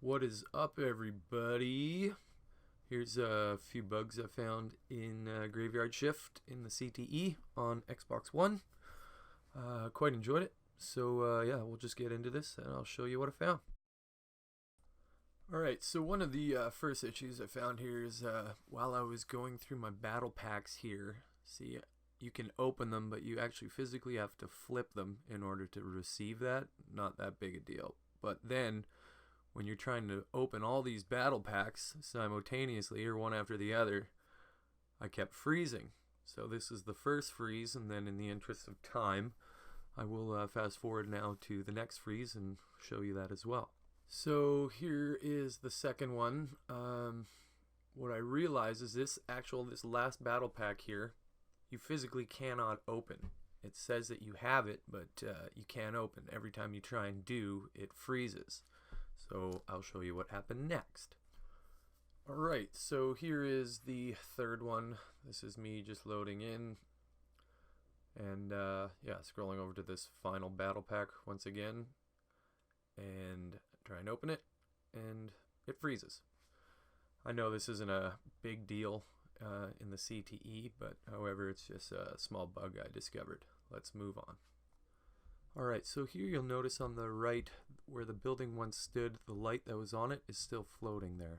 What is up, everybody? Here's a few bugs I found in Graveyard Shift in the CTE on Xbox One. Quite enjoyed it. So yeah, we'll just get into this and I'll show you what I found. Alright, so one of the first issues I found here is while I was going through my battle packs here, see, you can open them, but you actually physically have to flip them in order to receive that. Not that big a deal. But then, when you're trying to open all these battle packs simultaneously or one after the other, I kept freezing. So this is the first freeze, and then in the interest of time, I will fast forward now to the next freeze and show you that as well. So here is the second one. What I realized is this last battle pack here, you physically cannot open. It says that you have it, but you can't open. Every time you try and do, it freezes. So I'll show you what happened next. Alright, so here is the third one. This is me just loading in. And yeah, scrolling over to this final battle pack once again. And try and open it, and it freezes. I know this isn't a big deal in the CTE, but however, it's just a small bug I discovered. Let's move on. Alright, so here you'll notice on the right where the building once stood, the light that was on it is still floating there.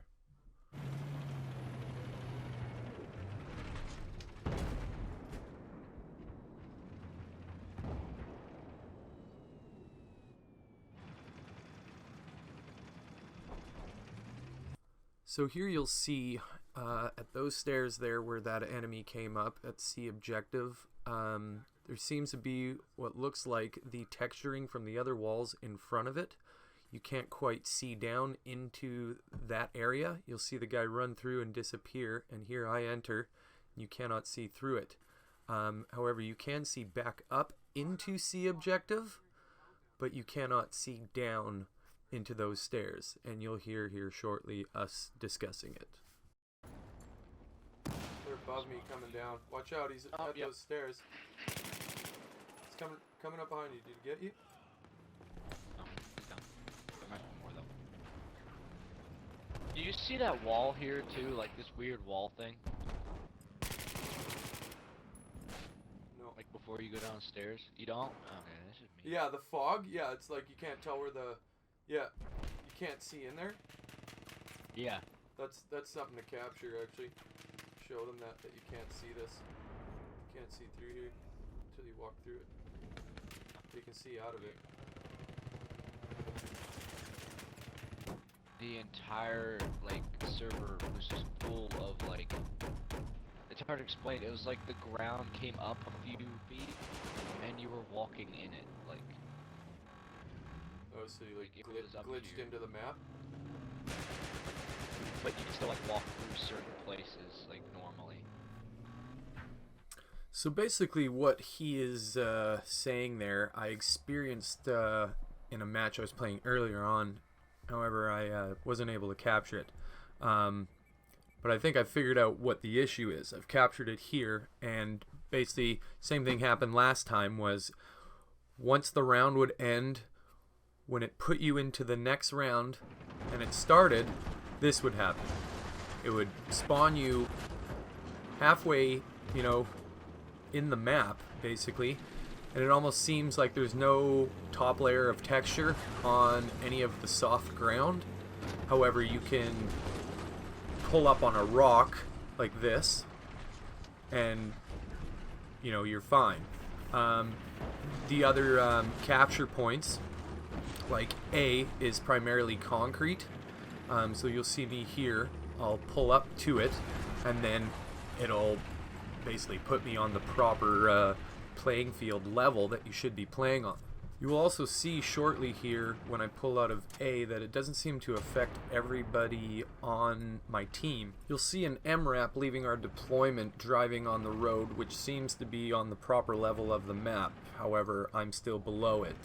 So here you'll see at those stairs there where that enemy came up at C objective, there seems to be what looks like the texturing from the other walls in front of it. You can't quite see down into that area. You'll see the guy run through and disappear, and here I enter. You cannot see through it. However, you can see back up into C objective, but you cannot see down into those stairs, and you'll hear here shortly us discussing it. They're above me coming down. Watch out, he's at those stairs. He's coming up behind you. Did he get you? No, he's down. There might be more though. Do you see that wall here too? Like this weird wall thing? No. Like before you go downstairs? You don't? Okay, this is me. Yeah, the fog? Yeah, it's like you can't tell where the... Yeah, you can't see in there? Yeah. That's something to capture, actually. Show them that you can't see this. You can't see through here until you walk through it. You can see out of it. The entire, like, server was just full of, like... It's hard to explain. It was like the ground came up a few feet, and you were walking in it, like... Oh, so you like glitched into the map? But you can still like walk through certain places like normally. So basically what he is saying there, I experienced in a match I was playing earlier on. However, I wasn't able to capture it. But I think I figured out what the issue is. I've captured it here, and basically same thing happened last time. Was once the round would end, when it put you into the next round and it started, this would happen. It would spawn you halfway, you know, in the map, basically, and it almost seems like there's no top layer of texture on any of the soft ground. However, you can pull up on a rock like this and, you know, you're fine. The other capture points, like A, is primarily concrete, so you'll see me here. I'll pull up to it, and then it'll basically put me on the proper playing field level that you should be playing on. You will also see shortly here when I pull out of A that it doesn't seem to affect everybody on my team. You'll see an MRAP leaving our deployment driving on the road, which seems to be on the proper level of the map. However, I'm still below it.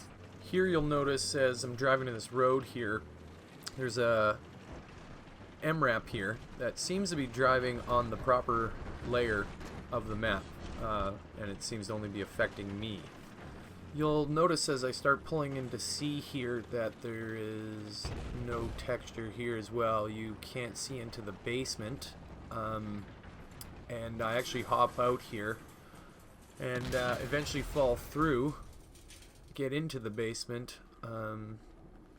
Here you'll notice as I'm driving to this road here, there's a MRAP here that seems to be driving on the proper layer of the map, and it seems to only be affecting me. You'll notice as I start pulling into C here that there is no texture here as well. You can't see into the basement. And I actually hop out here and eventually fall through, get into the basement.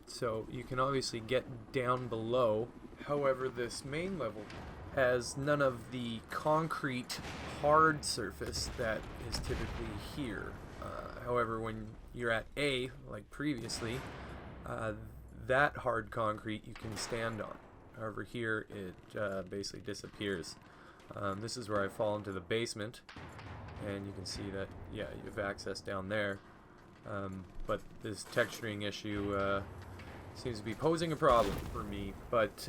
So you can obviously get down below. However, this main level has none of the concrete hard surface that is typically here. However, when you're at A, like previously, that hard concrete you can stand on. However, here it basically disappears. This is where I fall into the basement, and you can see that, yeah, you have access down there. But this texturing issue seems to be posing a problem for me. But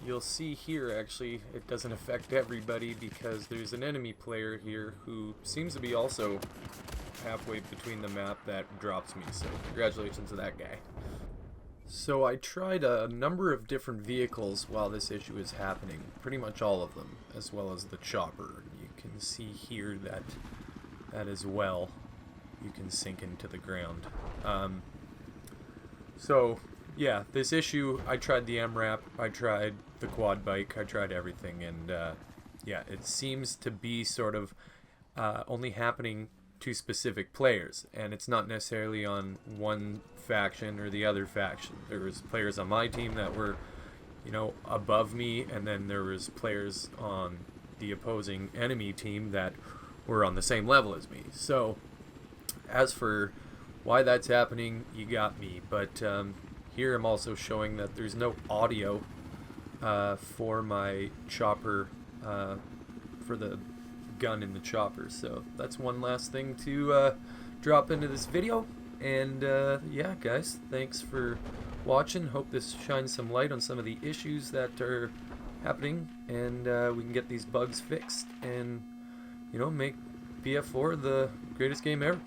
you'll see here, actually, it doesn't affect everybody because there's an enemy player here who seems to be also halfway between the map that drops me, so congratulations to that guy. So I tried a number of different vehicles while this issue is happening, pretty much all of them, as well as the chopper. You can see here that as well you can sink into the ground. So yeah, this issue, I tried the MRAP, I tried the quad bike, I tried everything, and yeah, it seems to be sort of only happening to specific players, and it's not necessarily on one faction or the other faction. There was players on my team that were, you know, above me, and then there was players on the opposing enemy team that were on the same level as me. So as for why that's happening, you got me. But here I'm also showing that there's no audio for my chopper, for the gun in the chopper. So that's one last thing to drop into this video. And yeah, guys, thanks for watching. Hope this shines some light on some of the issues that are happening, and we can get these bugs fixed and, you know, make BF4 the greatest game ever.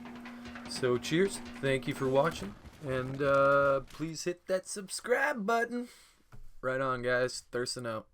So cheers, thank you for watching, and please hit that subscribe button. Right on, guys. Thurston out.